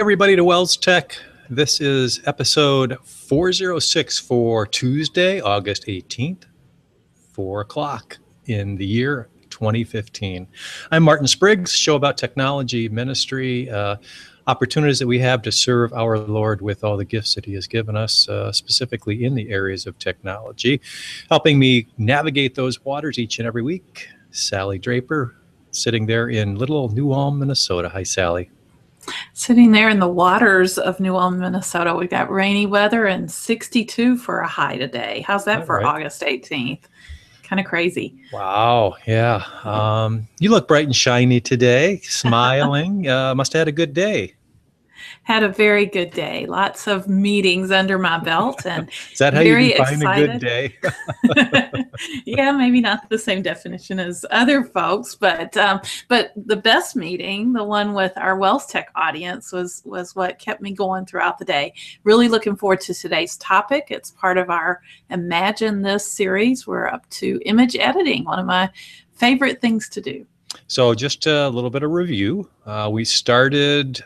Everybody to WELSTech. This is episode 406 for Tuesday, August 18th, 4 o'clock in the year 2015. I'm Martin Spriggs, show about technology, ministry, opportunities that we have to serve our Lord with all the gifts that he has given us, specifically in the areas of technology. Helping me navigate those waters each and every week, Sally Draper, sitting there in little old New Ulm, Minnesota. Hi, Sally. Sitting there in the waters of New Ulm, Minnesota. We've got rainy weather and 62 for a high today. How's that for August 18th? Kind of crazy. Wow. Yeah. You look bright and shiny today, smiling. Must have had a good day. Had a very good day. Lots of meetings under my belt, and is that how very you define excited. A good day? Yeah, maybe not the same definition as other folks, but the best meeting, the one with our WELSTech audience, was what kept me going throughout the day. Really looking forward to today's topic. It's part of our Imagine This series. We're up to image editing, one of my favorite things to do. So just a little bit of review. We started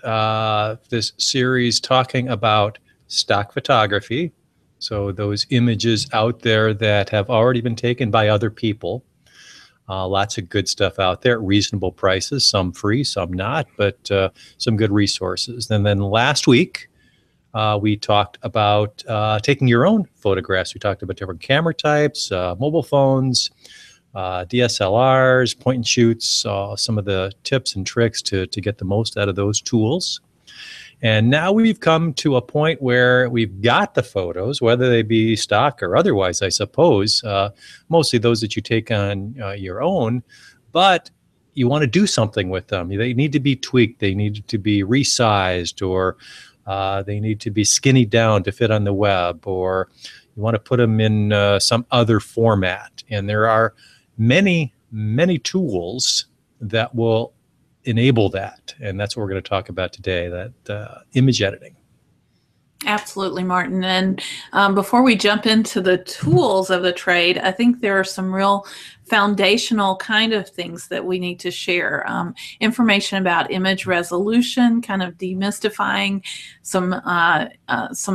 this series talking about stock photography. So those images out there that have already been taken by other people. Lots of good stuff out there at reasonable prices, some free, some not, but some good resources. And then last week, we talked about taking your own photographs. We talked about different camera types, mobile phones, DSLRs, point and shoots, some of the tips and tricks to get the most out of those tools. And now we've come to a point where we've got the photos, whether they be stock or otherwise, I suppose, mostly those that you take on your own, but you want to do something with them. They need to be tweaked. They need to be resized, or they need to be skinnied down to fit on the web, or you want to put them in some other format. And there are many, many tools that will enable that. And that's what we're going to talk about today, that image editing. Absolutely, Martin. And before we jump into the tools of the trade, I think there are some real foundational kind of things that we need to share. Information about image resolution, kind of demystifying some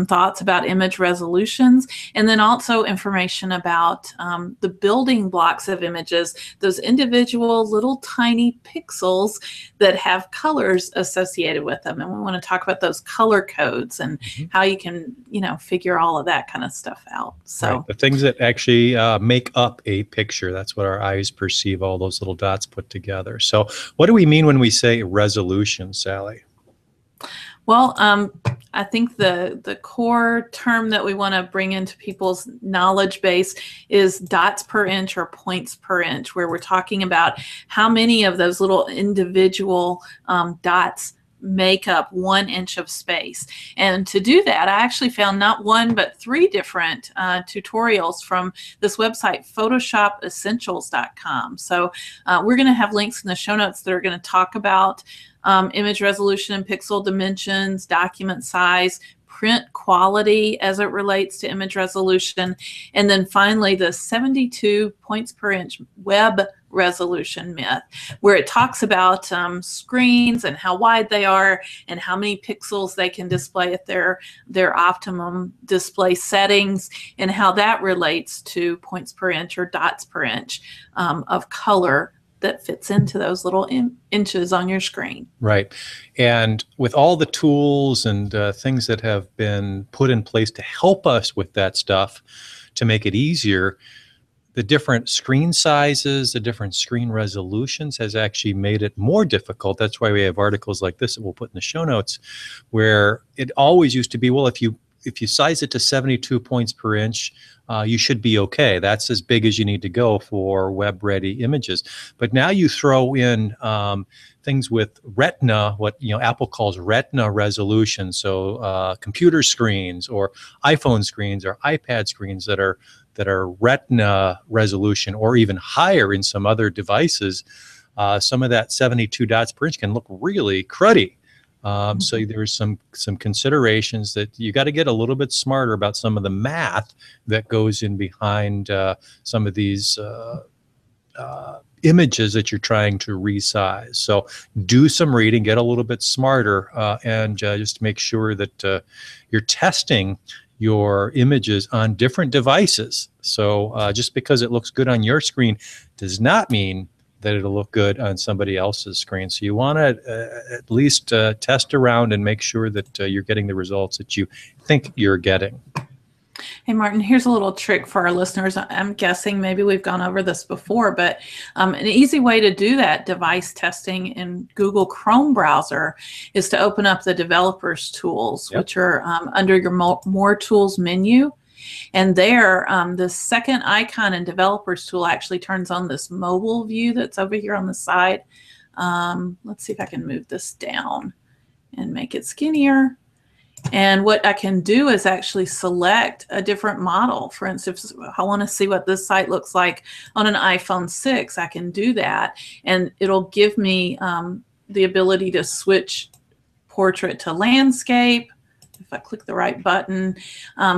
thoughts about image resolutions, and then also information about the building blocks of images, those individual little tiny pixels that have colors associated with them. And we want to talk about those color codes and how you can, figure all of that kind of stuff out. So right. The things that actually make up a picture, that's what our eyes perceive, all those little dots put together. So what do we mean when we say resolution, Sally? Well, I think the core term that we want to bring into people's knowledge base is dots per inch or points per inch, where we're talking about how many of those little individual dots make up 1 inch of space. And to do that, I actually found not one, but 3 different tutorials from this website, photoshopessentials.com. So we're going to have links in the show notes that are going to talk about image resolution and pixel dimensions, document size, print quality as it relates to image resolution, and then finally the 72 points per inch web resolution myth, where it talks about screens and how wide they are and how many pixels they can display at their optimum display settings, and how that relates to points per inch or dots per inch of color that fits into those little inches on your screen. Right. And with all the tools and things that have been put in place to help us with that stuff, to make it easier, the different screen sizes, the different screen resolutions has actually made it more difficult. That's why we have articles like this that we'll put in the show notes, where it always used to be, well, if you size it to 72 points per inch, you should be okay. That's as big as you need to go for web-ready images. But now you throw in things with retina, what Apple calls retina resolution. So computer screens or iPhone screens or iPad screens that are retina resolution, or even higher in some other devices. Some of that 72 dots per inch can look really cruddy. So there's some considerations that you got to get a little bit smarter about some of the math that goes in behind some of these images that you're trying to resize. So do some reading, get a little bit smarter, and just make sure that you're testing your images on different devices. So just because it looks good on your screen does not mean that it'll look good on somebody else's screen. So you want to at least test around and make sure that you're getting the results that you think you're getting. Hey, Martin, here's a little trick for our listeners. I'm guessing maybe we've gone over this before, but an easy way to do that device testing in Google Chrome browser is to open up the developers tools, which are under your more tools menu. And there, the second icon in developers tool actually turns on this mobile view that's over here on the side. Let's see if I can move this down and make it skinnier. And what I can do is actually select a different model. For instance, if I want to see what this site looks like on an iPhone 6, I can do that. And it'll give me the ability to switch portrait to landscape if I click the right button.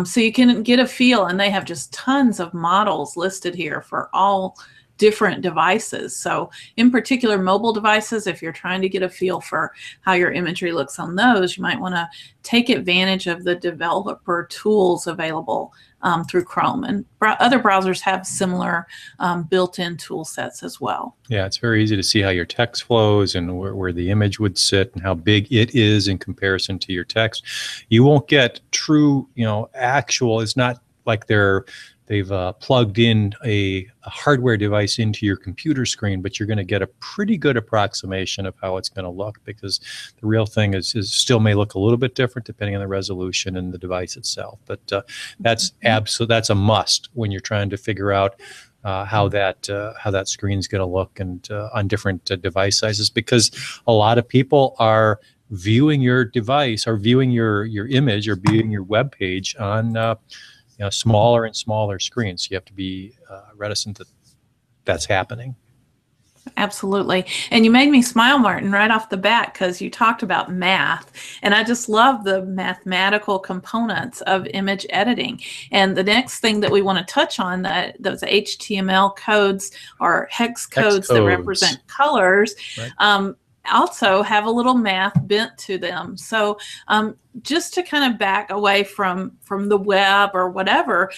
So you can get a feel, and they have just tons of models listed here for all different devices. So in particular, mobile devices, if you're trying to get a feel for how your imagery looks on those, you might want to take advantage of the developer tools available through Chrome. And other browsers have similar built-in tool sets as well. Yeah, it's very easy to see how your text flows and where the image would sit and how big it is in comparison to your text. You won't get true, actual. It's not like they've plugged in a hardware device into your computer screen, but you're going to get a pretty good approximation of how it's going to look, because the real thing is still may look a little bit different depending on the resolution and the device itself. But that's a must when you're trying to figure out how that screen's going to look and on different device sizes, because a lot of people are viewing your device or viewing your image or viewing your web page on smaller and smaller screens. You have to be reticent that that's happening. Absolutely. And you made me smile, Martin, right off the bat, because you talked about math. And I just love the mathematical components of image editing. And the next thing that we want to touch on, that those HTML codes or hex codes that represent colors, right, also have a little math bent to them. So just to kind of back away from the web or whatever,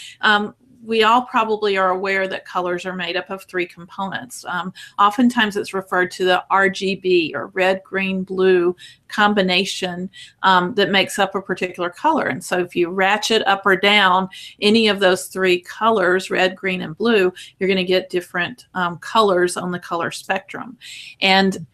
we all probably are aware that colors are made up of three components. Oftentimes it's referred to the RGB or red, green, blue combination that makes up a particular color. And so if you ratchet up or down any of those three colors, red, green, and blue, you're going to get different colors on the color spectrum. And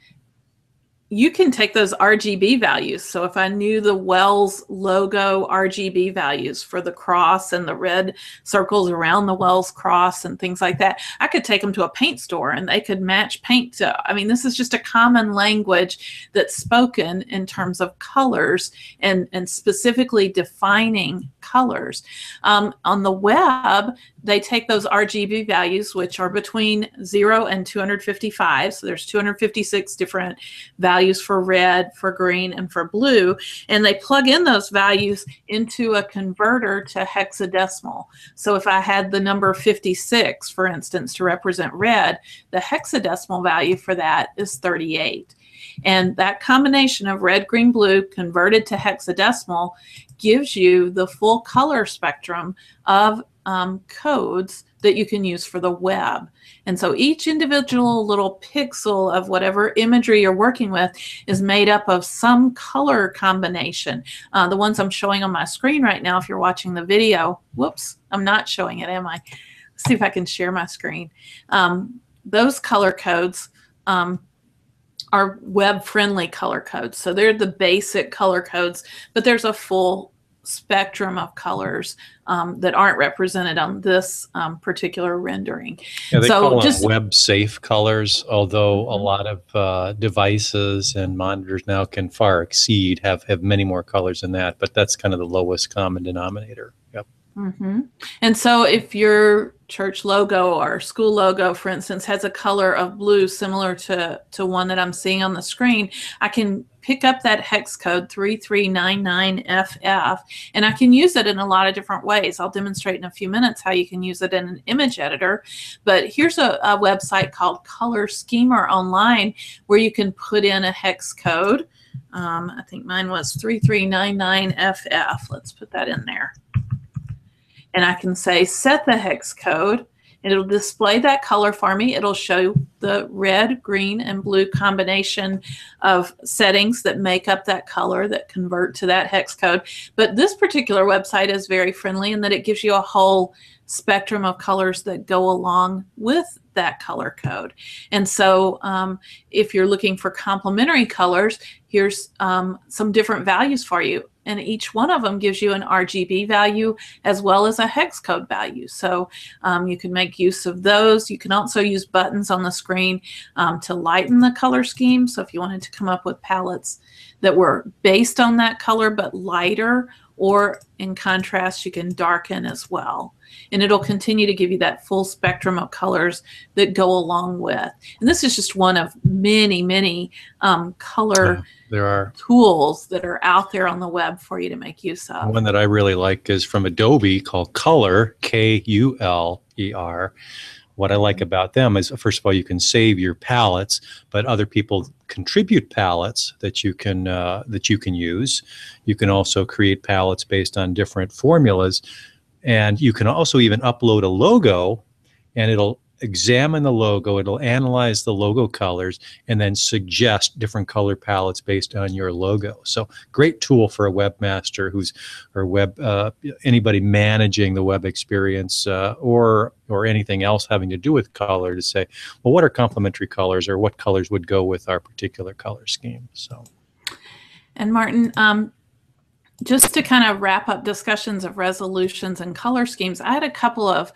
you can take those RGB values. So if I knew the Wells logo RGB values for the cross and the red circles around the Wells cross and things like that, I could take them to a paint store and they could match paint to, this is just a common language that's spoken in terms of colors and specifically defining colors. On the web, they take those RGB values, which are between 0 and 255. So there's 256 different values for red, for green, and for blue. And they plug in those values into a converter to hexadecimal. So if I had the number 56, for instance, to represent red, the hexadecimal value for that is 38. And that combination of red, green, blue converted to hexadecimal gives you the full color spectrum of codes that you can use for the web. And so each individual little pixel of whatever imagery you're working with is made up of some color combination. The ones I'm showing on my screen right now, if you're watching the video, whoops, I'm not showing it, am I? Let's see if I can share my screen. Those color codes are web-friendly color codes. So they're the basic color codes, but there's a full spectrum of colors that aren't represented on this particular rendering. Yeah, they call them web-safe colors, although a lot of devices and monitors now can far exceed, have many more colors than that, but that's kind of the lowest common denominator. Yep. And so if your church logo or school logo, for instance, has a color of blue similar to one that I'm seeing on the screen, I can pick up that hex code 3399FF, and I can use it in a lot of different ways. I'll demonstrate in a few minutes how you can use it in an image editor. But here's a website called Color Schemer Online where you can put in a hex code. I think mine was 3399FF. Let's put that in there. And I can say set the hex code, and it'll display that color for me. It'll show the red, green, and blue combination of settings that make up that color that convert to that hex code. But this particular website is very friendly in that it gives you a whole spectrum of colors that go along with that color code. And so if you're looking for complementary colors, here's some different values for you. And each one of them gives you an RGB value as well as a hex code value. So you can make use of those. You can also use buttons on the screen to lighten the color scheme. So if you wanted to come up with palettes that were based on that color but lighter, or in contrast, you can darken as well. And it'll continue to give you that full spectrum of colors that go along with. And this is just one of many, many color there are tools that are out there on the web for you to make use of. One that I really like is from Adobe called Color, Kuler. What I like about them is, first of all, you can save your palettes, but other people contribute palettes that you can use. You can also create palettes based on different formulas, and you can also even upload a logo, and it'll examine the logo, it'll analyze the logo colors, and then suggest different color palettes based on your logo. So great tool for a webmaster anybody managing the web experience or anything else having to do with color to say, well, what are complementary colors, or what colors would go with our particular color scheme? So, and Martin, just to kind of wrap up discussions of resolutions and color schemes, I had a couple of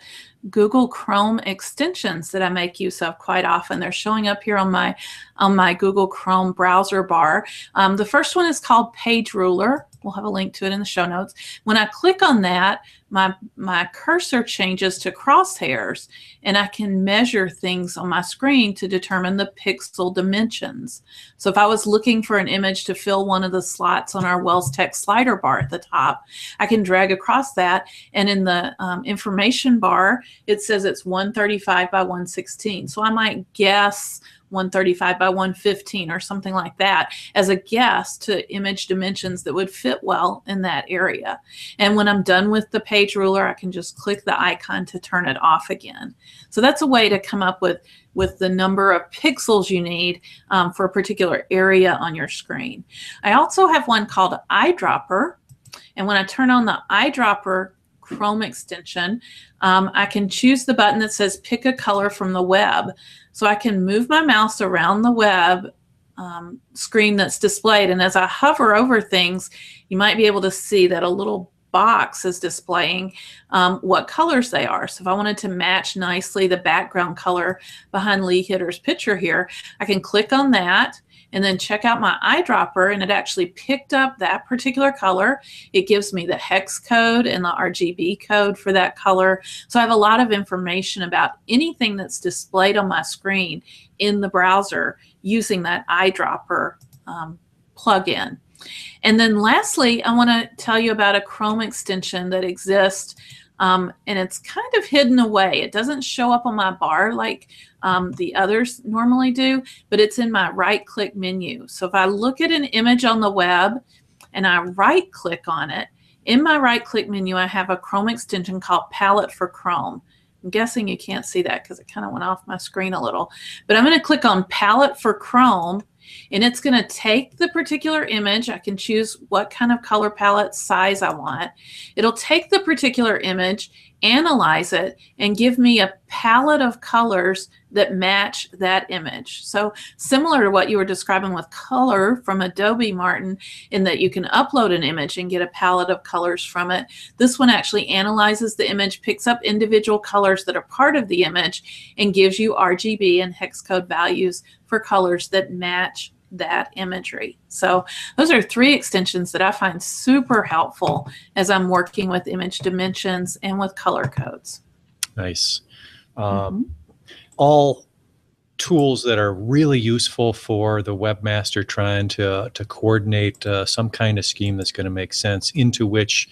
Google Chrome extensions that I make use of quite often. They're showing up here on my Google Chrome browser bar. The first one is called Page Ruler. We'll have a link to it in the show notes. When I click on that, my cursor changes to crosshairs, and I can measure things on my screen to determine the pixel dimensions. So if I was looking for an image to fill one of the slots on our WELSTech slider bar at the top, I can drag across that, and in the information bar, it says it's 135 by 116. So I might guess 135 by 115 or something like that as a guess to image dimensions that would fit well in that area. And when I'm done with the page ruler, I can just click the icon to turn it off again. So that's a way to come up with the number of pixels you need for a particular area on your screen. I also have one called Eyedropper. And when I turn on the Eyedropper Chrome extension, I can choose the button that says pick a color from the web. So I can move my mouse around the web screen that's displayed, and as I hover over things, you might be able to see that a little box is displaying what colors they are. So if I wanted to match nicely the background color behind Lee Hitter's picture here, I can click on that and then check out my eyedropper, and it actually picked up that particular color. It gives me the hex code and the RGB code for that color. So I have a lot of information about anything that's displayed on my screen in the browser using that eyedropper plugin. And then lastly, I want to tell you about a Chrome extension that exists, and it's kind of hidden away. It doesn't show up on my bar like the others normally do, but it's in my right-click menu. So if I look at an image on the web and I right-click on it, in my right-click menu, I have a Chrome extension called Palette for Chrome. I'm guessing you can't see that because it kind of went off my screen a little. But I'm going to click on Palette for Chrome, and it's going to take the particular image. I can choose what kind of color palette size I want. It'll take the particular image, analyze it, and give me a palette of colors that match that image. So similar to what you were describing with color from Adobe, Martin, in that you can upload an image and get a palette of colors from it. This one actually analyzes the image, picks up individual colors that are part of the image, and gives you RGB and hex code values for colors that match that imagery. So those are 3 extensions that I find super helpful as I'm working with image dimensions and with color codes. Nice. All tools that are really useful for the webmaster trying to coordinate some kind of scheme that's going to make sense, into which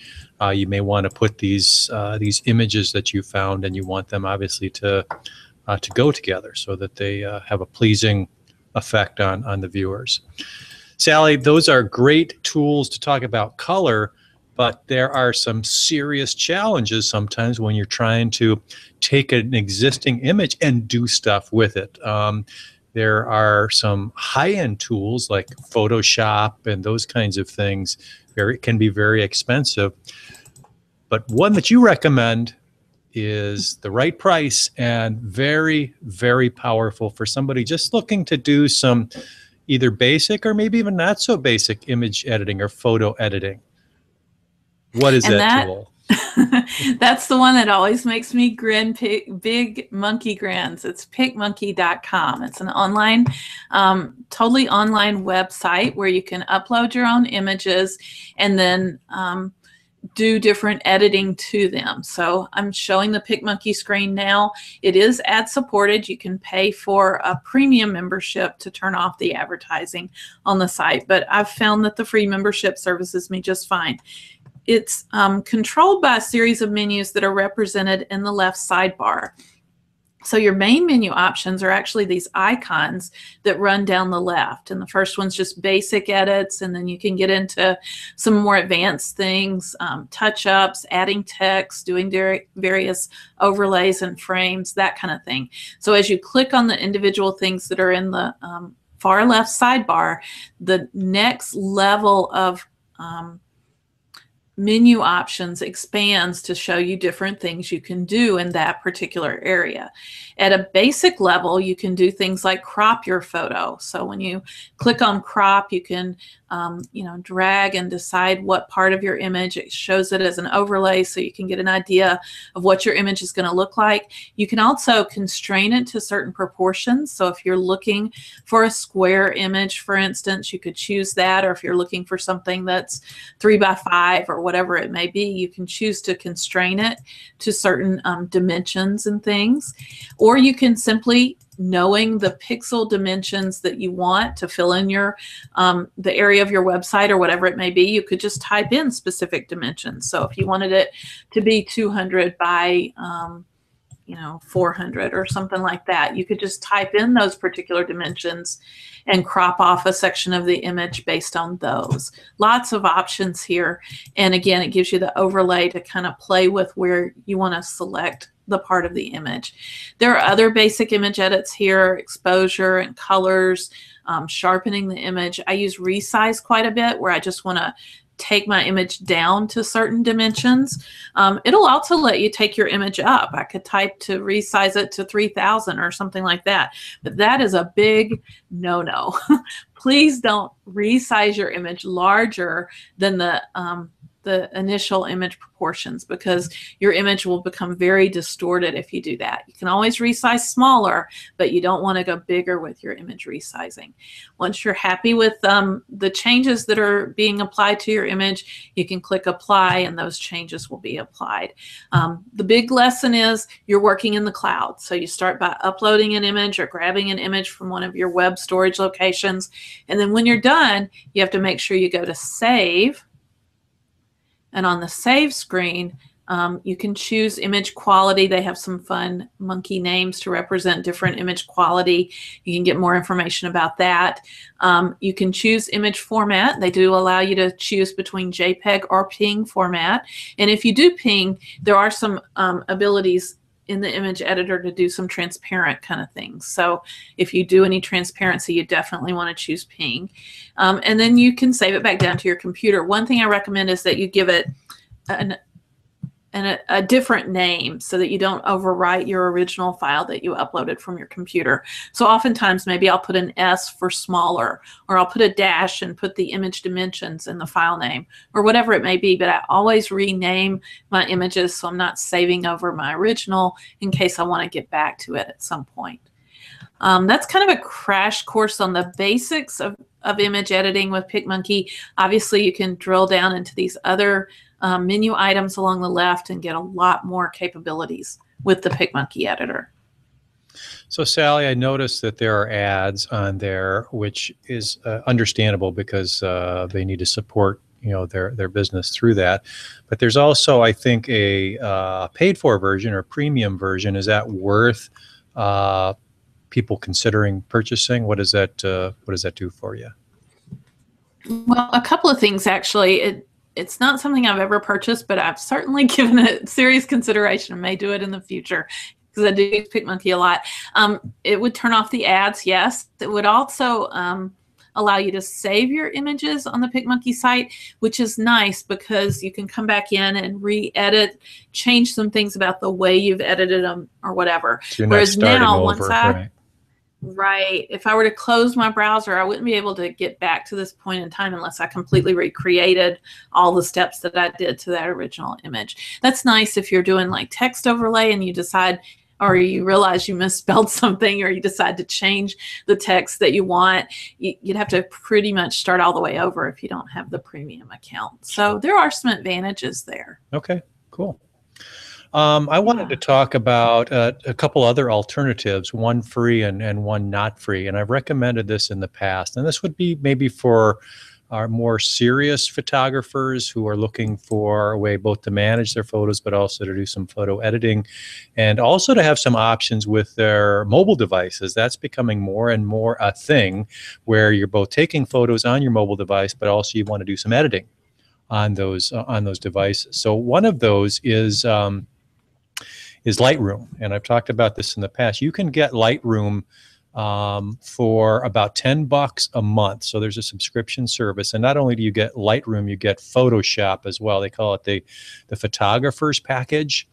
you may want to put these images that you found, and you want them obviously to go together so that they have a pleasing effect on the viewers. Sally, those are great tools to talk about color, but there are some serious challenges sometimes when you're trying to take an existing image and do stuff with it. There are some high-end tools like Photoshop and those kinds of things. Can be very expensive. But one that you recommend is the right price and very, very powerful for somebody just looking to do some either basic or maybe even not so basic image editing or photo editing. What is that tool? That's the one that always makes me grin, big monkey grins. It's PicMonkey.com. It's an online, totally online website where you can upload your own images and then do different editing to them. So I'm showing the PicMonkey screen now. It is ad supported. You can pay for a premium membership to turn off the advertising on the site, but I've found that the free membership services me just fine. It's controlled by a series of menus that are represented in the left sidebar. So your main menu options are actually these icons that run down the left. And the first one's just basic edits, and then you can get into some more advanced things, touch-ups, adding text, doing various overlays and frames, that kind of thing. So as you click on the individual things that are in the far left sidebar, the next level of menu options expands to show you different things you can do in that particular area. At a basic level, you can do things like crop your photo. So when you click on crop, you can drag and decide what part of your image. It shows it as an overlay so you can get an idea of what your image is going to look like. You can also constrain it to certain proportions. So if you're looking for a square image, for instance, you could choose that. Or if you're looking for something that's 3x5 or whatever it may be, you can choose to constrain it to certain dimensions and things. Or you can simply, knowing the pixel dimensions that you want to fill in your the area of your website or whatever it may be, you could just type in specific dimensions. So if you wanted it to be 200 by 400 or something like that, you could just type in those particular dimensions and crop off a section of the image based on those. Lots of options here. And again, it gives you the overlay to kind of play with where you want to select the part of the image. There are other basic image edits here, exposure and colors, sharpening the image. I use resize quite a bit, where I just want to take my image down to certain dimensions. It'll also let you take your image up. I could type to resize it to 3000 or something like that, but that is a big no-no. Please don't resize your image larger than the initial image proportions, because your image will become very distorted if you do that. You can always resize smaller, but you don't want to go bigger with your image resizing. Once you're happy with the changes that are being applied to your image, you can click apply and those changes will be applied. The big lesson is you're working in the cloud. So you start by uploading an image or grabbing an image from one of your web storage locations. And then when you're done, you have to make sure you go to save. And on the save screen, you can choose image quality. They have some fun monkey names to represent different image quality. You can get more information about that. You can choose image format. They do allow you to choose between JPEG or PNG format. And if you do PNG, there are some abilities in the image editor to do some transparent kind of things. So if you do any transparency, you definitely want to choose PNG. And then you can save it back down to your computer. One thing I recommend is that you give it a different name so that you don't overwrite your original file that you uploaded from your computer. So oftentimes maybe I'll put an S for smaller, or I'll put a dash and put the image dimensions in the file name, or whatever it may be, but I always rename my images so I'm not saving over my original in case I want to get back to it at some point. That's kind of a crash course on the basics of image editing with PicMonkey. Obviously, you can drill down into these other menu items along the left and get a lot more capabilities with the PicMonkey editor. So, Sally, I noticed that there are ads on there, which is understandable because they need to support, their business through that. But there's also, I think, a paid-for version or premium version. Is that worth people considering purchasing? What does that do for you? Well, a couple of things actually. It's not something I've ever purchased, but I've certainly given it serious consideration and may do it in the future because I do use PicMonkey a lot. It would turn off the ads, yes. It would also allow you to save your images on the PicMonkey site, which is nice because you can come back in and re-edit, change some things about the way you've edited them or whatever. So you're not starting over, right? Right. If I were to close my browser, I wouldn't be able to get back to this point in time unless I completely recreated all the steps that I did to that original image. That's nice if you're doing like text overlay and you decide, or you realize you misspelled something, or you decide to change the text that you want. You'd have to pretty much start all the way over if you don't have the premium account. So there are some advantages there. Okay, cool. I wanted to talk about a couple other alternatives, one free and one not free. And I've recommended this in the past. And this would be maybe for our more serious photographers who are looking for a way both to manage their photos, but also to do some photo editing, and also to have some options with their mobile devices. That's becoming more and more a thing where you're both taking photos on your mobile device, but also you want to do some editing on those devices. So one of those is Lightroom, and I've talked about this in the past. You can get Lightroom for about $10 a month. So there's a subscription service, and not only do you get Lightroom, you get Photoshop as well. They call it the photographer's package.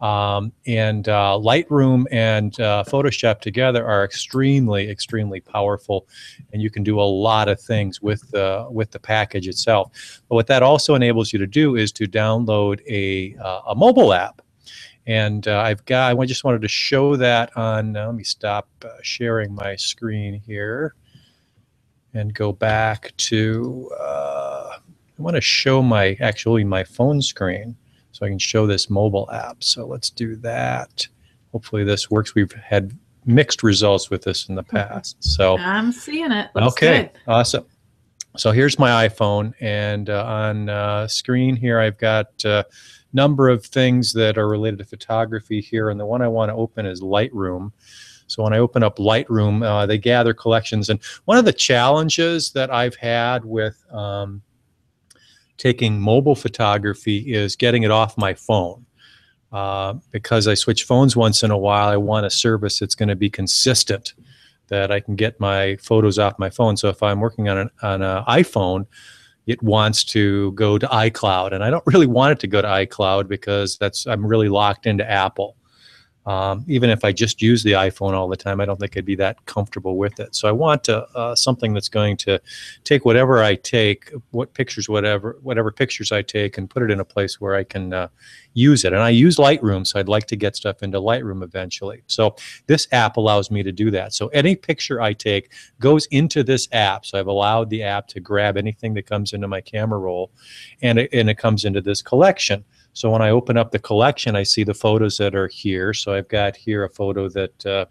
And Lightroom and Photoshop together are extremely, extremely powerful, and you can do a lot of things with the package itself. But what that also enables you to do is to download a mobile app. And I just wanted to show that on, let me stop sharing my screen here and go back to, I want to show my phone screen so I can show this mobile app. So let's do that. Hopefully this works. We've had mixed results with this in the past. So I'm seeing it. Looks okay, good. Awesome. So here's my iPhone, and on screen here I've got number of things that are related to photography here, and the one I want to open is Lightroom. So when I open up Lightroom, they gather collections, and one of the challenges that I've had with taking mobile photography is getting it off my phone. Because I switch phones once in a while, I want a service that's going to be consistent, that I can get my photos off my phone. So if I'm working on an iPhone, it wants to go to iCloud, and I don't really want it to go to iCloud because I'm really locked into Apple. Even if I just use the iPhone all the time, I don't think I'd be that comfortable with it. So I want something that's going to take whatever I take, whatever pictures I take, and put it in a place where I can use it. And I use Lightroom, so I'd like to get stuff into Lightroom eventually. So this app allows me to do that. So any picture I take goes into this app. So I've allowed the app to grab anything that comes into my camera roll, and it comes into this collection. So when I open up the collection, I see the photos that are here. So I've got here a photo that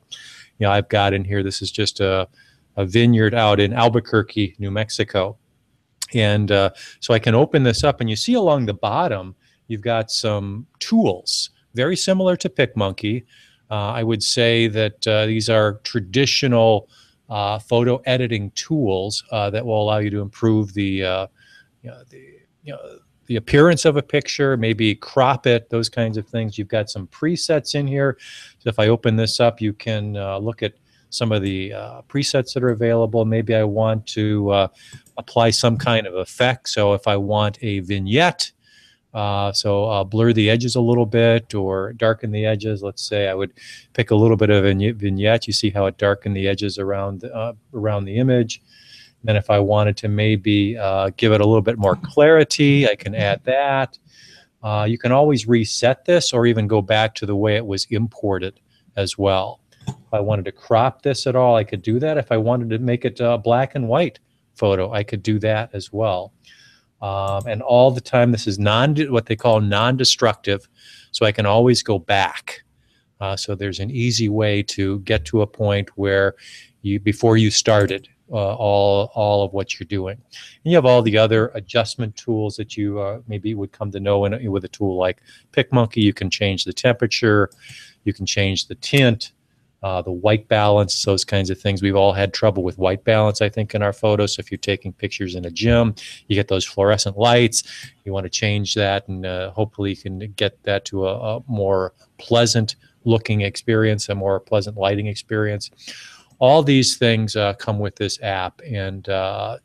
I've got in here. This is just a vineyard out in Albuquerque, New Mexico. And so I can open this up, and you see along the bottom, you've got some tools, very similar to PicMonkey. I would say that these are traditional photo editing tools that will allow you to improve the appearance of a picture, maybe crop it, those kinds of things. You've got some presets in here. So if I open this up, you can look at some of the presets that are available. Maybe I want to apply some kind of effect. So if I want a vignette, so blur the edges a little bit or darken the edges. Let's say I would pick a little bit of a vignette. You see how it darkened the edges around the image. Then if I wanted to maybe give it a little bit more clarity, I can add that. You can always reset this or even go back to the way it was imported as well. If I wanted to crop this at all, I could do that. If I wanted to make it a black and white photo, I could do that as well. And all the time, this is what they call non-destructive, so I can always go back. So there's an easy way to get to a point where before you started all of what you're doing. And you have all the other adjustment tools that you maybe would come to know with a tool like PicMonkey. You can change the temperature, you can change the tint, the white balance, those kinds of things. We've all had trouble with white balance, I think, in our photos. So if you're taking pictures in a gym, you get those fluorescent lights. You want to change that, and hopefully you can get that to a more pleasant looking experience, a more pleasant lighting experience. All these things come with this app, and I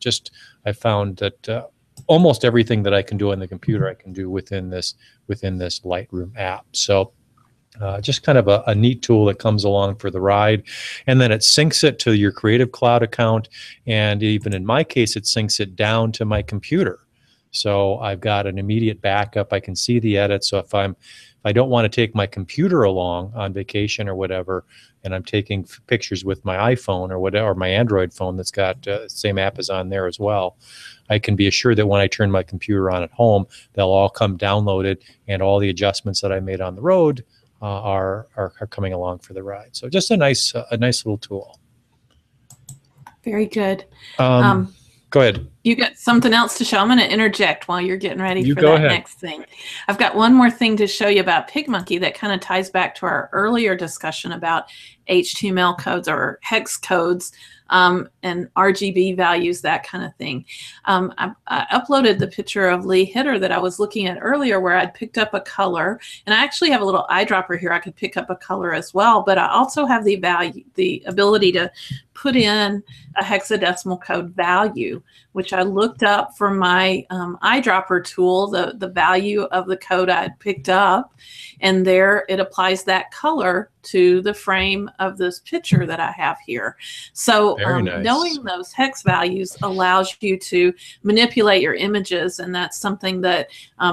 found that almost everything that I can do on the computer I can do within this Lightroom app. So just kind of a neat tool that comes along for the ride. And then it syncs it to your Creative Cloud account. And even in my case, it syncs it down to my computer. So I've got an immediate backup. I can see the edits. So if I don't want to take my computer along on vacation or whatever, and I'm taking pictures with my iPhone or whatever, or my Android phone that's got the same app is on there as well, I can be assured that when I turn my computer on at home, they'll all come downloaded, and all the adjustments that I made on the road are coming along for the ride. So just a nice little tool. Very good. Go ahead. You got something else to show? I'm going to interject while you're getting ready for that next thing. I've got one more thing to show you about PicMonkey that kind of ties back to our earlier discussion about HTML codes or hex codes and RGB values, that kind of thing. I uploaded the picture of Lee Hitter that I was looking at earlier, where I'd picked up a color, and I actually have a little eyedropper here. I could pick up a color as well, but I also have the ability to put in a hexadecimal code value, which I looked up for my eyedropper tool, the value of the code I had picked up, and there it applies that color to the frame of this picture that I have here. So nice. Knowing those hex values allows you to manipulate your images, and that's something that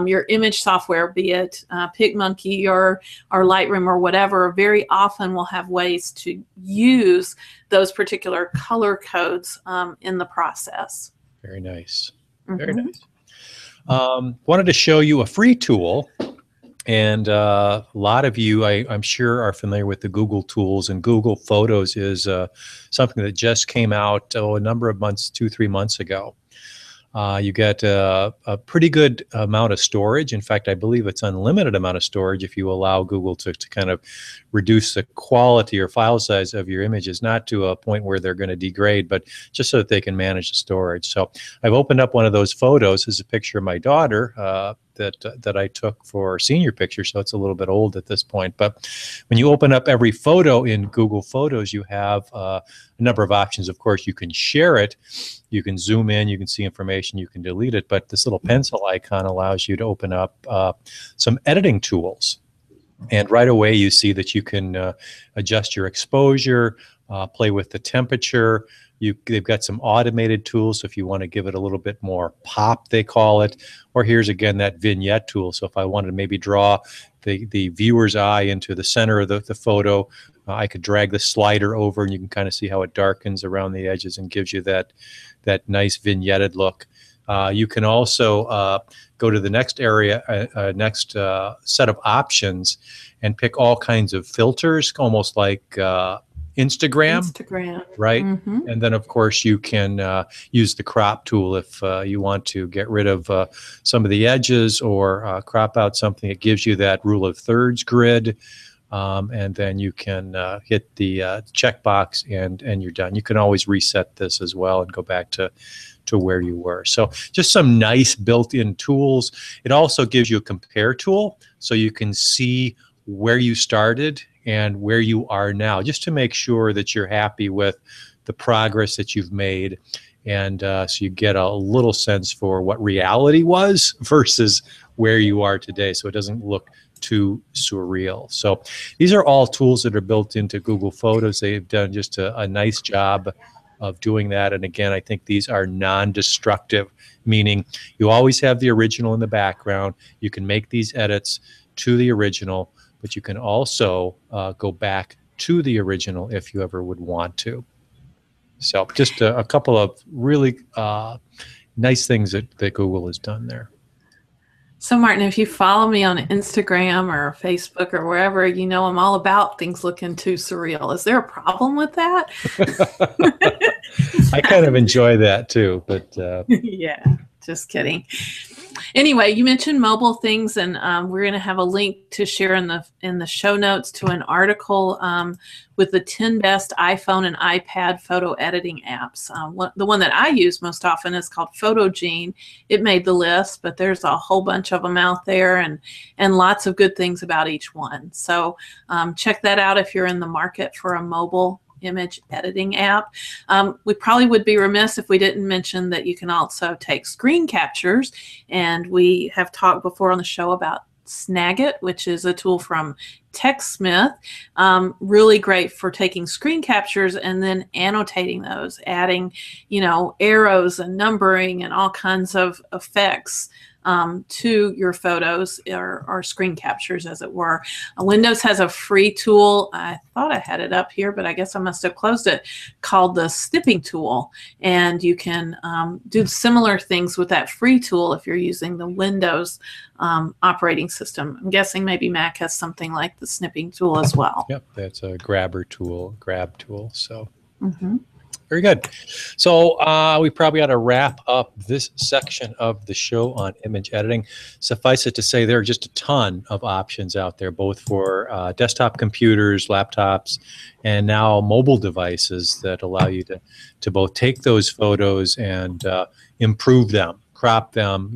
your image software, be it PicMonkey or Lightroom or whatever, very often will have ways to use those particular color codes in the process. Very nice. Very nice. Wanted to show you a free tool. And a lot of you, I'm sure, are familiar with the Google tools, and Google Photos is something that just came out a number of months, 2-3 months ago. You get a pretty good amount of storage. In fact, I believe it's unlimited amount of storage if you allow Google to kind of reduce the quality or file size of your images, not to a point where they're going to degrade, but just so that they can manage the storage. So I've opened up one of those photos. This is a picture of my daughter that I took for senior picture, so it's a little bit old at this point. But when you open up every photo in Google Photos, you have a number of options. Of course, you can share it, you can zoom in, you can see information, you can delete it, but this little pencil icon allows you to open up some editing tools. And right away you see that you can adjust your exposure, play with the temperature. They've got some automated tools, so if you want to give it a little bit more pop, they call it. Or here's again that vignette tool. So if I wanted to maybe draw the viewer's eye into the center of the photo, I could drag the slider over, and you can kind of see how it darkens around the edges and gives you that nice vignetted look. You can also go to the next area, next set of options, and pick all kinds of filters, almost like Instagram, right? And then, of course, you can use the crop tool if you want to get rid of some of the edges or crop out something. It gives you that rule of thirds grid, and then you can hit the checkbox, and you're done. You can always reset this as well and go back to where you were. So just some nice built-in tools. It also gives you a compare tool, so you can see where you started and where you are now, just to make sure that you're happy with the progress that you've made. And so you get a little sense for what reality was versus where you are today, so it doesn't look too surreal. So these are all tools that are built into Google Photos. They've done just a nice job of doing that. And again, I think these are non-destructive, meaning you always have the original in the background. You can make these edits to the original, but you can also go back to the original if you ever would want to. So just a couple of really nice things that Google has done there. So, Martin, if you follow me on Instagram or Facebook or wherever, you know I'm all about things looking too surreal. Is there a problem with that? I kind of enjoy that too, but Yeah, just kidding. Anyway, you mentioned mobile things, and we're going to have a link to share in the show notes to an article with the 10 best iPhone and iPad photo editing apps. The one that I use most often is called Photogene. It made the list, but there's a whole bunch of them out there, and lots of good things about each one. So check that out if you're in the market for a mobile image editing app. We probably would be remiss if we didn't mention that you can also take screen captures, and we have talked before on the show about Snagit, which is a tool from TechSmith. Really great for taking screen captures and then annotating those, adding, arrows and numbering and all kinds of effects to your photos or screen captures, as it were. Windows has a free tool. I thought I had it up here, but I guess I must have closed it, called the snipping tool. And you can do similar things with that free tool if you're using the Windows operating system. I'm guessing maybe Mac has something like the snipping tool as well. Yep, that's a grab tool. So. Mm-hmm. Very good. So we probably ought to wrap up this section of the show on image editing. Suffice it to say, there are just a ton of options out there, both for desktop computers, laptops, and now mobile devices that allow you to both take those photos and improve them, crop them,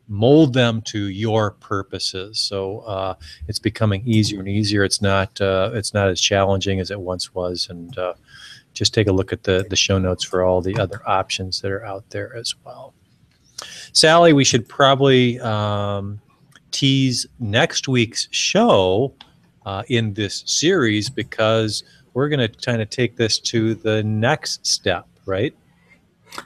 mold them to your purposes. So it's becoming easier and easier. It's not as challenging as it once was, and just take a look at the show notes for all the other options that are out there as well. Sally, we should probably tease next week's show in this series, because we're going to kind of take this to the next step, right?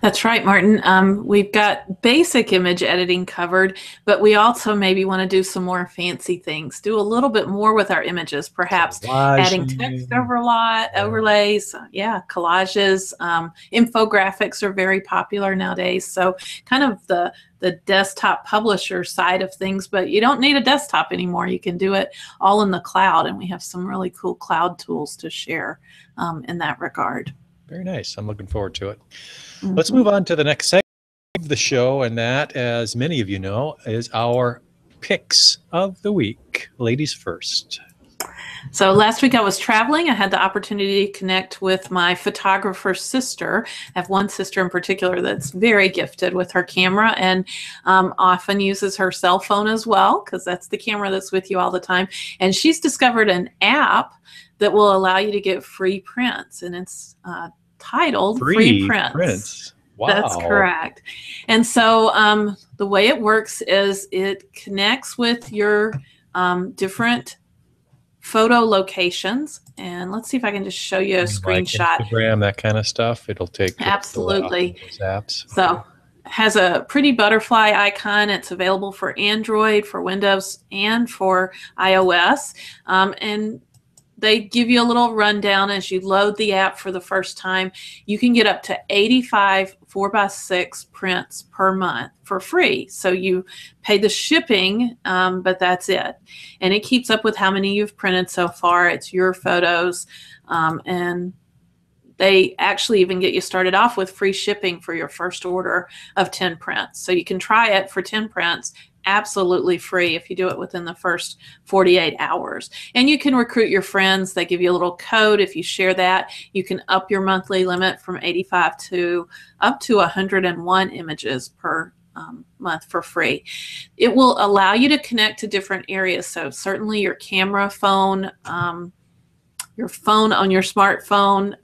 That's right, Martin. We've got basic image editing covered, but we also maybe want to do some more fancy things, do a little bit more with our images, perhaps adding text overlays, collages. Infographics are very popular nowadays. So kind of the desktop publisher side of things, but you don't need a desktop anymore. You can do it all in the cloud, and we have some really cool cloud tools to share in that regard. Very nice. I'm looking forward to it. Mm-hmm. Let's move on to the next segment of the show, and that, as many of you know, is our picks of the week. Ladies first. So last week I was traveling. I had the opportunity to connect with my photographer sister. I have one sister in particular that's very gifted with her camera, and often uses her cell phone as well, because that's the camera that's with you all the time. And she's discovered an app that will allow you to get free prints, and it's titled Free Prints. Wow. That's correct. And so the way it works is it connects with your different photo locations. And let's see if I can just show you a screenshot. Like Instagram, that kind of stuff. It'll take absolutely those apps. So it has a pretty butterfly icon. It's available for Android, for Windows, and for iOS. And they give you a little rundown as you load the app for the first time. You can get up to 85 4x6 prints per month for free. So you pay the shipping, but that's it. And it keeps up with how many you've printed so far. It's your photos. And they actually even get you started off with free shipping for your first order of 10 prints. So you can try it for 10 prints absolutely free if you do it within the first 48 hours. And you can recruit your friends. They give you a little code. If you share that, you can up your monthly limit from 85 to up to 101 images per month for free. It will allow you to connect to different areas. So certainly your camera phone, your phone on your smartphone,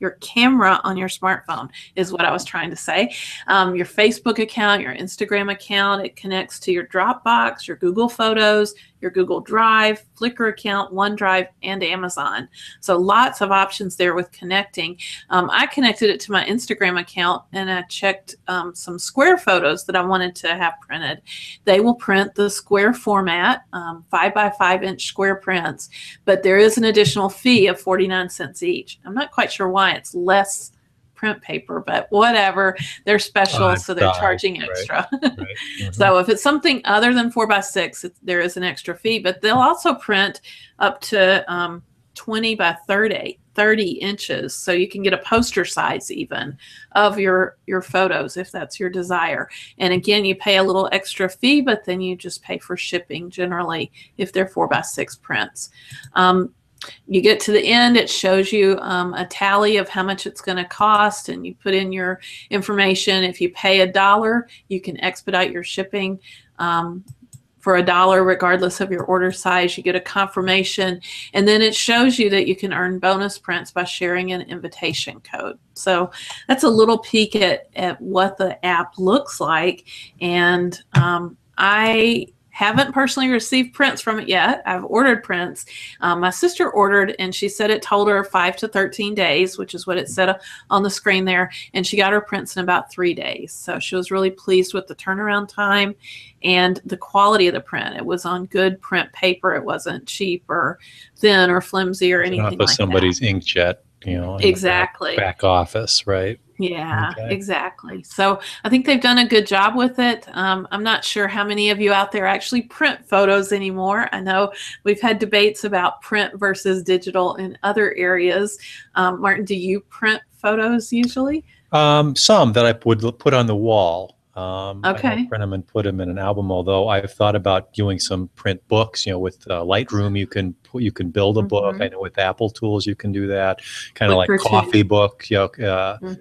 your camera on your smartphone is what I was trying to say. Your Facebook account, your Instagram account, it connects to your Dropbox, your Google Photos, your Google Drive, Flickr account, OneDrive, and Amazon. So lots of options there with connecting. I connected it to my Instagram account, and I checked some square photos that I wanted to have printed. They will print the square format, 5 by 5 inch square prints, but there is an additional fee of 49 cents each. I'm not quite sure why it's less print paper, but whatever, they're special, so they're Style, charging right, extra. right. Mhm. So if it's something other than 4x6, there is an extra fee, but they'll also print up to 20 by 30 inches. So you can get a poster size even of your photos if that's your desire. And again, you pay a little extra fee, but then you just pay for shipping generally if they're 4x6 prints. You get to the end, it shows you a tally of how much it's going to cost, and you put in your information. If you pay $1, you can expedite your shipping for $1, regardless of your order size. You get a confirmation, and then it shows you that you can earn bonus prints by sharing an invitation code. So that's a little peek at what the app looks like. And I haven't personally received prints from it yet. I've ordered prints. My sister ordered, and she said it told her 5 to 13 days, which is what it said on the screen there. And she got her prints in about 3 days. So she was really pleased with the turnaround time and the quality of the print. It was on good print paper. It wasn't cheap or thin or flimsy or anything Off of like somebody's that. inkjet, in Exactly. the back office, right? Yeah, Okay. exactly. So I think they've done a good job with it. I'm not sure how many of you out there actually print photos anymore. I know we've had debates about print versus digital in other areas. Martin, do you print photos usually? Some that I would put on the wall. I Okay. don't print them and put them in an album, although I've thought about doing some print books. With Lightroom, you can build a book. I know with Apple tools you can do that, kind of like Lippert coffee too. book,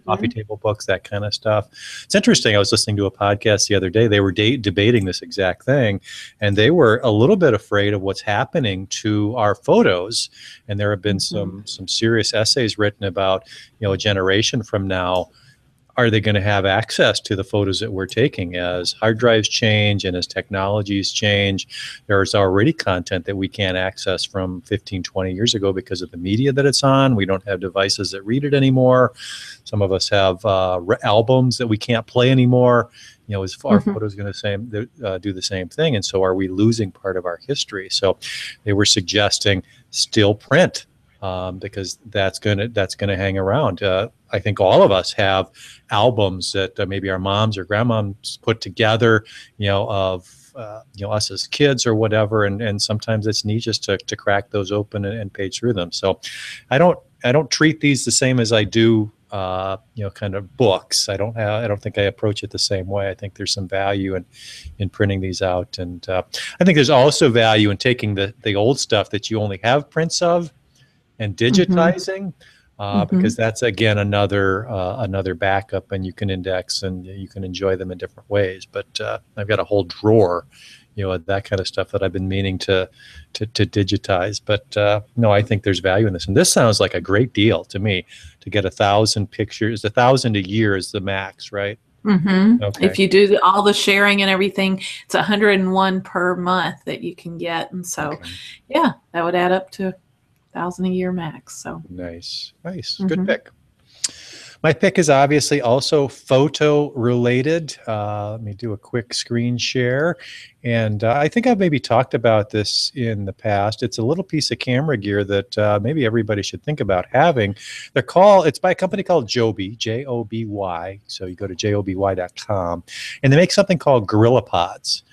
coffee table books, that kind of stuff. It's interesting. I was listening to a podcast the other day. They were debating this exact thing, and they were a little bit afraid of what's happening to our photos. And there have been some serious essays written about, a generation from now, are they going to have access to the photos that we're taking as hard drives change and as technologies change? There's already content that we can't access from 15, 20 years ago because of the media that it's on. We don't have devices that read it anymore. Some of us have albums that we can't play anymore. Is our photos going to do the same thing? And so are we losing part of our history? So they were suggesting still print. Because that's gonna hang around. I think all of us have albums that maybe our moms or grandmoms put together, of us as kids or whatever, and sometimes it's neat just to crack those open and page through them. So, I don't treat these the same as I do. Kind of books. I don't think I approach it the same way. I think there's some value in printing these out, and I think there's also value in taking the old stuff that you only have prints of and digitizing, because that's again another backup, and you can index and you can enjoy them in different ways. But I've got a whole drawer, that kind of stuff that I've been meaning to digitize. But no, I think there's value in this, and this sounds like a great deal to me. To get 1,000 pictures, 1,000 a year is the max, right? Okay. If you do all the sharing and everything, it's 101 per month that you can get, and so yeah, that would add up to 1,000 a year max. So nice. Good pick. My pick is obviously also photo related. Let me do a quick screen share. And I think I've maybe talked about this in the past. It's a little piece of camera gear that maybe everybody should think about having. It's by a company called Joby, Joby. So you go to joby.com, and they make something called Gorilla Pods.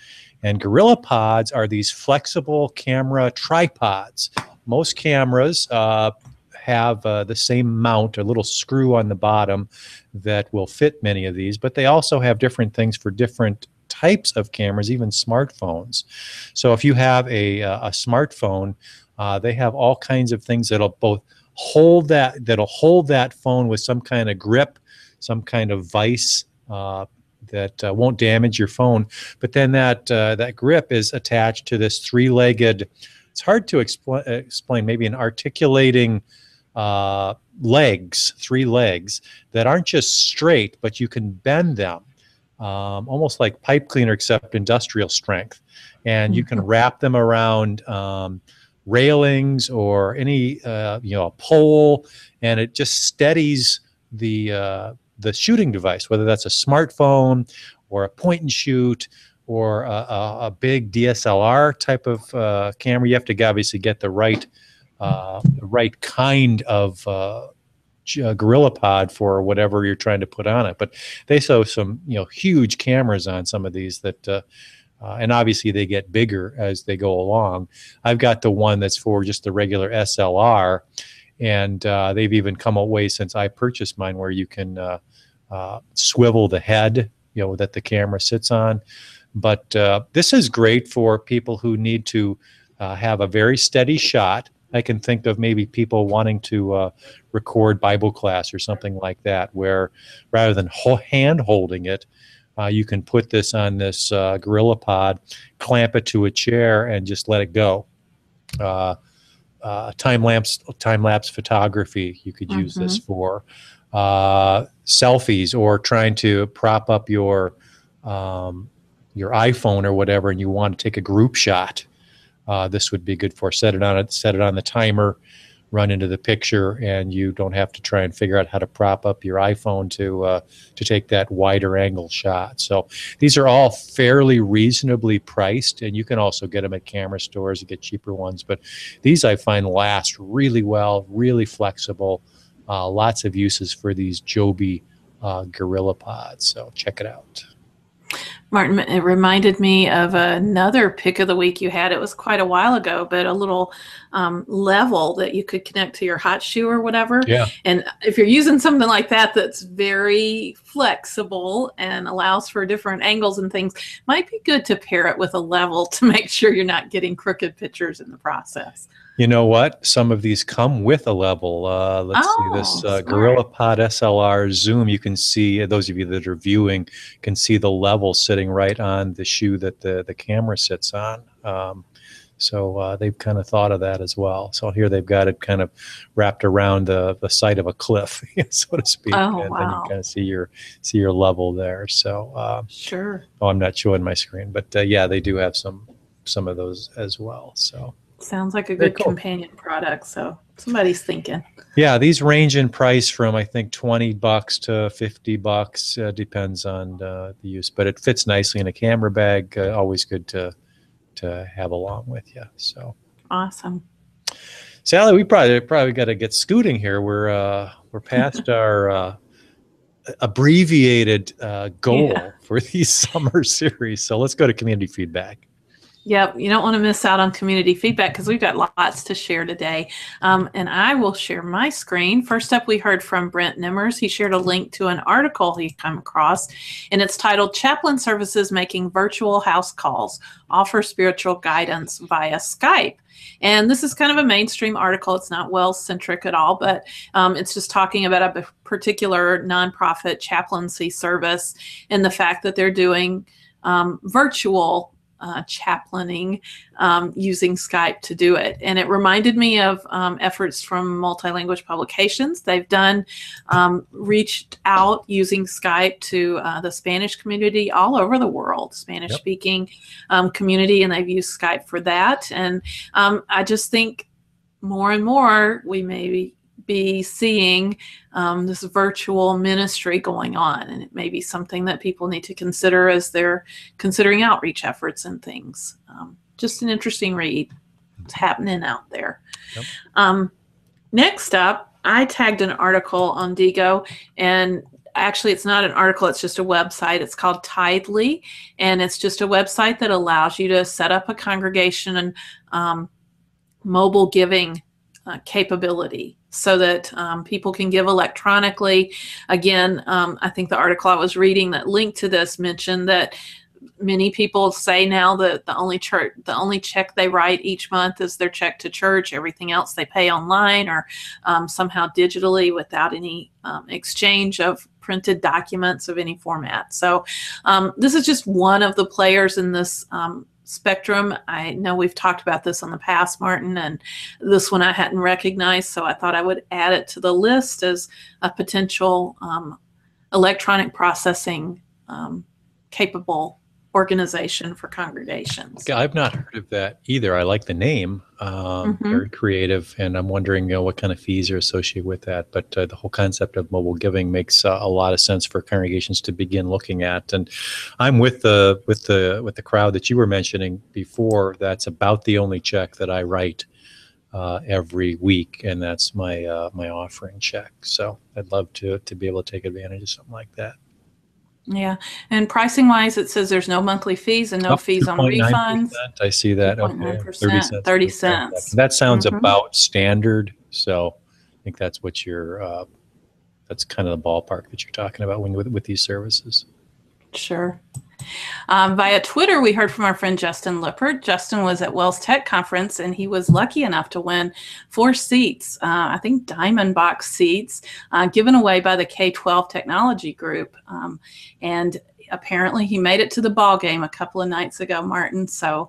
And Gorilla Pods are these flexible camera tripods. Most cameras have the same mount, a little screw on the bottom that will fit many of these, but they also have different things for different types of cameras, even smartphones. So if you have a smartphone, they have all kinds of things that'll hold that phone with some kind of grip, some kind of vise that won't damage your phone. But then that grip is attached to this three-legged. It's hard to explain. Maybe an articulating three legs that aren't just straight, but you can bend them, almost like pipe cleaner, except industrial strength. And you can wrap them around railings or any a pole, and it just steadies the shooting device, whether that's a smartphone or a point and shoot or a big DSLR type of camera. You have to obviously get the right kind of GorillaPod for whatever you're trying to put on it. But they show some, huge cameras on some of these that, and obviously they get bigger as they go along. I've got the one that's for just the regular SLR, and they've even come away since I purchased mine where you can swivel the head, that the camera sits on. But this is great for people who need to have a very steady shot. I can think of maybe people wanting to record Bible class or something like that, where rather than hand holding it, you can put this on this GorillaPod, clamp it to a chair, and just let it go. Time-lapse photography you could use this for. Selfies, or trying to prop up your iPhone or whatever, and you want to take a group shot. This would be good for. Set it on the timer, run into the picture, and you don't have to try and figure out how to prop up your iPhone to take that wider angle shot. So these are all fairly reasonably priced, and you can also get them at camera stores. You get cheaper ones, but these I find last really well, really flexible. Lots of uses for these Joby GorillaPods. So check it out. Martin, it reminded me of another pick of the week you had. It was quite a while ago, but a little level that you could connect to your hot shoe or whatever. Yeah. And if you're using something like that that's very flexible and allows for different angles and things, might be good to pair it with a level to make sure you're not getting crooked pictures in the process. You know what? Some of these come with a level. Let's see this GorillaPod SLR Zoom. You can see, those of you that are viewing can see the level sitting right on the shoe that the camera sits on. So they've kind of thought of that as well. So here they've got it kind of wrapped around the side of a cliff, so to speak. Oh, and wow. then you kind of see your level there. So sure. Oh, I'm not showing my screen, but yeah, they do have some of those as well. So. Sounds like a good companion product. So somebody's thinking. Yeah, these range in price from I think $20 to $50. Depends on the use, but it fits nicely in a camera bag. Always good to have along with you. So awesome. Sally, we probably got to get scooting here. We're past our abbreviated goal for these summer series. So let's go to community feedback. Yep, you don't want to miss out on community feedback because we've got lots to share today. And I will share my screen. First up, we heard from Brent Nimmers. He shared a link to an article he come across, and it's titled Chaplain Services Making Virtual House Calls, Offer Spiritual Guidance via Skype. And this is kind of a mainstream article. It's not WELS-centric at all, but it's just talking about a particular nonprofit chaplaincy service and the fact that they're doing virtual chaplaining using Skype to do it. And it reminded me of efforts from Multilanguage Publications. They've done reached out using Skype to the Spanish community all over the world, Spanish-speaking community, and they've used Skype for that. And I just think more and more we may be seeing this virtual ministry going on, and it may be something that people need to consider as they're considering outreach efforts and things. Just an interesting read. It's happening out there. Yep. Next up, I tagged an article on Digo, and actually it's not an article, it's just a website. It's called Tidely, and it's just a website that allows you to set up a congregation and mobile giving capability so that people can give electronically. Again, I think the article I was reading that linked to this mentioned that many people say now that the only check they write each month is their check to church. Everything else they pay online or somehow digitally without any exchange of printed documents of any format. So this is just one of the players in this spectrum. I know we've talked about this in the past, Martin, and this one I hadn't recognized, so I thought I would add it to the list as a potential electronic processing capable organization for congregations. Yeah, I've not heard of that either. I like the name, very creative, and I'm wondering what kind of fees are associated with that. But the whole concept of mobile giving makes a lot of sense for congregations to begin looking at. And I'm with the crowd that you were mentioning before. That's about the only check that I write every week, and that's my my offering check. So I'd love to be able to take advantage of something like that. Yeah. And pricing wise, it says there's no monthly fees and no Up fees on 2.9%. refunds. I see that. Okay. 2.9%, 30 cents. That sounds Mhm. about standard. So I think that's what that's kind of the ballpark that you're talking about when with these services. Sure. Via Twitter, we heard from our friend Justin Lippert. Justin was at WELSTech conference, and he was lucky enough to win 4 seats, I think diamond box seats, given away by the K-12 technology group. And apparently he made it to the ball game a couple of nights ago, Martin. So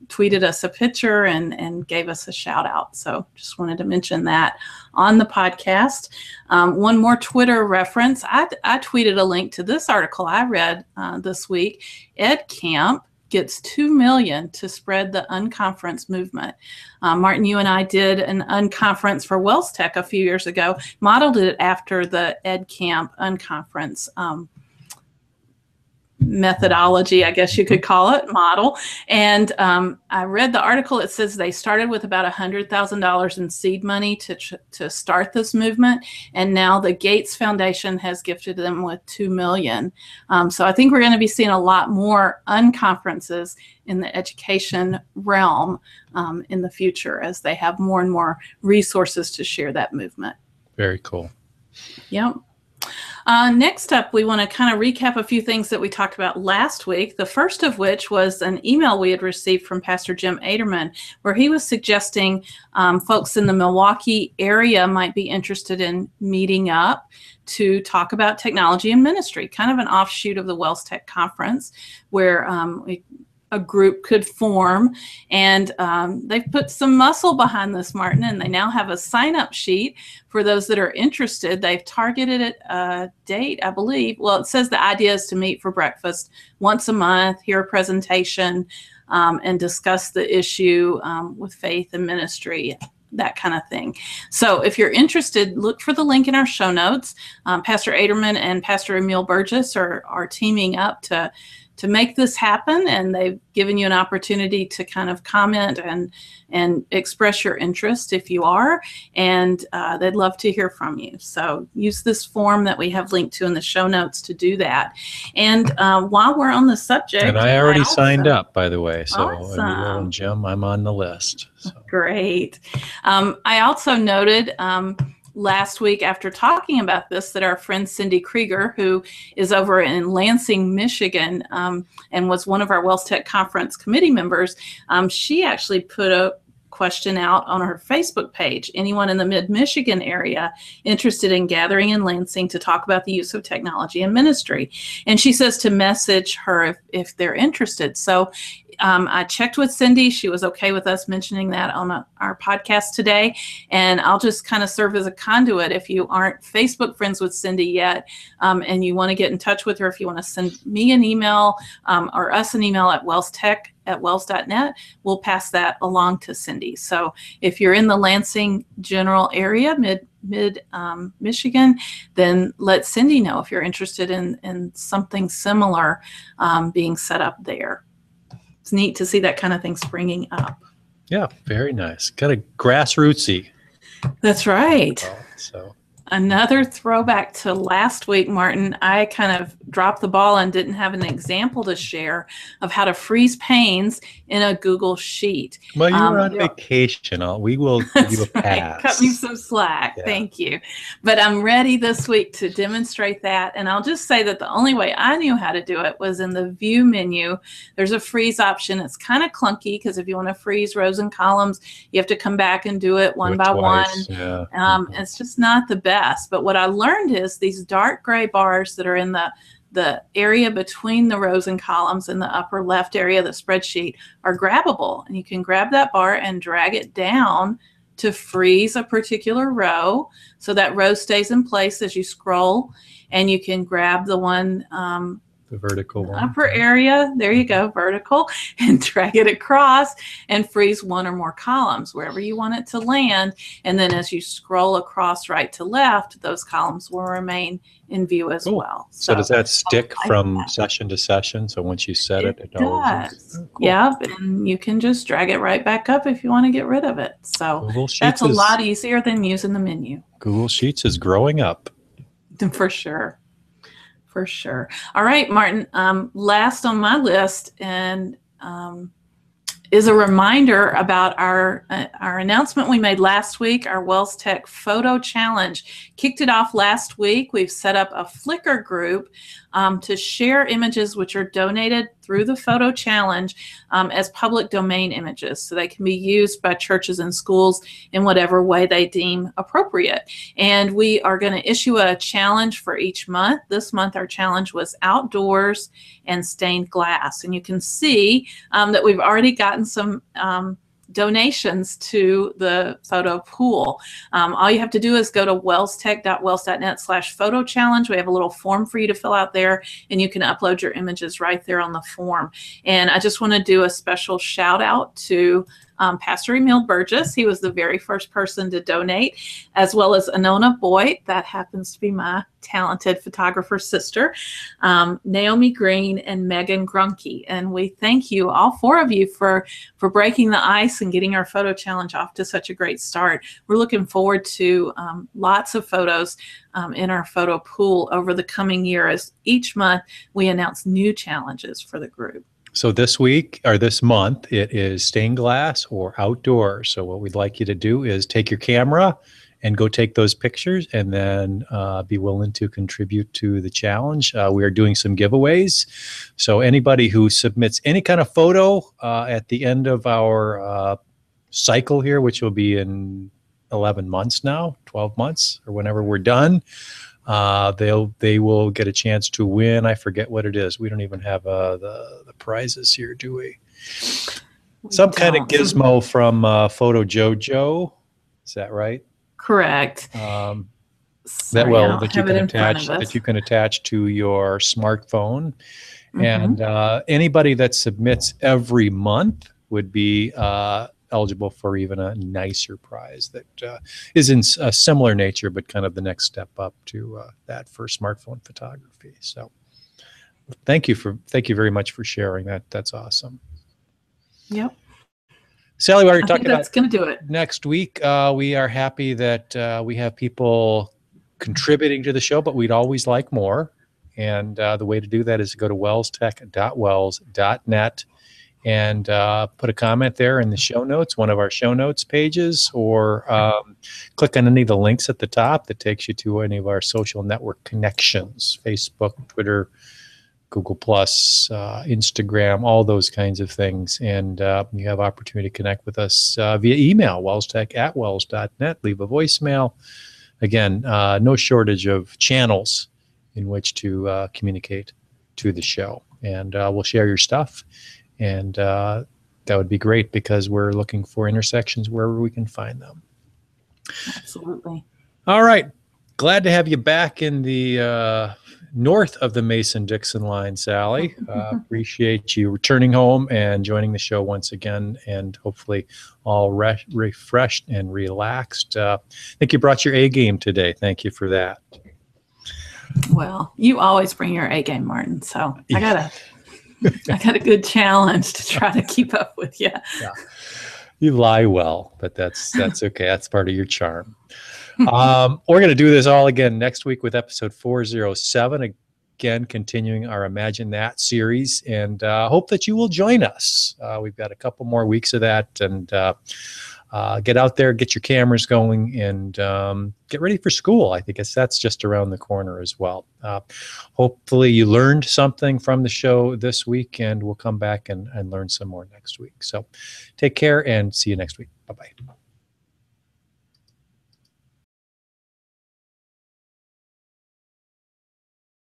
tweeted us a picture and gave us a shout out. So just wanted to mention that on the podcast. One more Twitter reference. I tweeted a link to this article I read this week. Ed Camp gets $2 million to spread the unconference movement. Martin, you and I did an unconference for WELSTech a few years ago, modeled it after the Ed Camp unconference methodology, I guess you could call it, model. And I read the article. It says they started with about $100,000 in seed money to start this movement. And now the Gates Foundation has gifted them with $2 million. So I think we're going to be seeing a lot more unconferences in the education realm in the future as they have more and more resources to share that movement. Very cool. Yep. Next up, we want to kind of recap a few things that we talked about last week. The first of which was an email we had received from Pastor Jim Aderman, where he was suggesting folks in the Milwaukee area might be interested in meeting up to talk about technology and ministry, kind of an offshoot of the WELSTech conference, where a group could form, and they've put some muscle behind this, Martin, and they now have a sign-up sheet for those that are interested. They've targeted a date, I believe. Well, it says the idea is to meet for breakfast once a month, hear a presentation, and discuss the issue with faith and ministry, that kind of thing. So if you're interested, look for the link in our show notes. Pastor Aderman and Pastor Emil Burgess are teaming up to make this happen, and they've given you an opportunity to kind of comment and express your interest if you are, and they'd love to hear from you. So use this form that we have linked to in the show notes to do that. And while we're on the subject, and I already signed up, by the way. So awesome. Emil and Jim, I'm on the list. So. Great. I also noted last week, after talking about this, that our friend Cindy Krieger, who is over in Lansing, Michigan, and was one of our WELSTech conference committee members, she actually put a question out on her Facebook page. Anyone in the mid-Michigan area interested in gathering in Lansing to talk about the use of technology and ministry? And she says to message her if they're interested. So I checked with Cindy. She was okay with us mentioning that on our podcast today. And I'll just kind of serve as a conduit. If you aren't Facebook friends with Cindy yet, and you want to get in touch with her, if you want to send me an email or us an email at WELSTech@wels.net, we'll pass that along to Cindy. So if you're in the Lansing general area, mid Michigan, then let Cindy know if you're interested in something similar being set up there. It's neat to see that kind of thing springing up. Yeah, very nice. Kind of grassrootsy. That's right. So Another throwback to last week, Martin. I kind of dropped the ball and didn't have an example to share of how to freeze panes in a Google Sheet. Well, you were on vacation. We will give you a pass. Cut me some slack. Yeah. Thank you. But I'm ready this week to demonstrate that. And I'll just say that the only way I knew how to do it was in the view menu. There's a freeze option. It's kind of clunky because if you want to freeze rows and columns, you have to come back and do it one by one. Yeah. It's just not the best. But what I learned is these dark gray bars that are in the area between the rows and columns in the upper left area of the spreadsheet are grabbable. And you can grab that bar and drag it down to freeze a particular row. So that row stays in place as you scroll. And you can grab the one The vertical one. Upper area, there you go, vertical, and drag it across and freeze one or more columns wherever you want it to land. And then as you scroll across right to left, those columns will remain in view as well. So does that stick from session to session? So once you set it, it always is? Oh, cool. Yep, and you can just drag it right back up if you want to get rid of it. So that's a lot easier than using the menu. Google Sheets is growing up. For sure. For sure. All right, Martin, last on my list and is a reminder about our announcement we made last week, our WELSTech Photo Challenge. Kicked it off last week. We've set up a Flickr group to share images which are donated through the Photo Challenge as public domain images, so they can be used by churches and schools in whatever way they deem appropriate. And we are going to issue a challenge for each month. This month our challenge was outdoors and stained glass, and you can see that we've already gotten some donations to the photo pool. All you have to do is go to welstech.wels.net/photo challenge. We have a little form for you to fill out there, and you can upload your images right there on the form. And I just want to do a special shout out to Pastor Emil Burgess. He was the very first person to donate, as well as Anona Boyd. That happens to be my talented photographer sister, Naomi Green, and Megan Grunke. And we thank you, all four of you, for breaking the ice and getting our photo challenge off to such a great start. We're looking forward to lots of photos in our photo pool over the coming year, as each month we announce new challenges for the group. So this week, or this month, it is stained glass or outdoors. So what we'd like you to do is take your camera and go take those pictures, and then be willing to contribute to the challenge. We are doing some giveaways. So anybody who submits any kind of photo at the end of our cycle here, which will be in 11 months now, 12 months, or whenever we're done, they will get a chance to win. I forget what it is. We don't even have the prizes here, do we? Some kind of gizmo from Photo Jojo. Is that right? Correct. That you can attach to your smartphone. Mm-hmm. And anybody that submits every month would be eligible for even a nicer prize that is in a similar nature, but kind of the next step up to that for smartphone photography. So thank you very much for sharing that. That's awesome. Yep. Sally, while you're talking about that's going to do it next week, we are happy that we have people contributing to the show, but we'd always like more. And the way to do that is to go to welstech.wels.net and put a comment there in the show notes, one of our show notes pages, or click on any of the links at the top that takes you to any of our social network connections, Facebook, Twitter, Google+, Instagram, all those kinds of things. And you have opportunity to connect with us via email, welstech@wels.net. Leave a voicemail. Again, no shortage of channels in which to communicate to the show. And we'll share your stuff. And that would be great, because we're looking for intersections wherever we can find them. Absolutely. All right. Glad to have you back in the north of the Mason-Dixon line, Sally. Appreciate you returning home and joining the show once again, and hopefully all refreshed and relaxed. I think you brought your A game today. Thank you for that. Well, you always bring your A game, Martin. So I got a good challenge to try to keep up with you. Yeah. You lie well, but that's okay. That's part of your charm. We're going to do this all again next week with episode 407. Again, continuing our Imagine That series, and hope that you will join us. We've got a couple more weeks of that, and get out there, get your cameras going, and get ready for school. I think that's just around the corner as well. Hopefully you learned something from the show this week, and we'll come back and learn some more next week. So take care and see you next week. Bye-bye.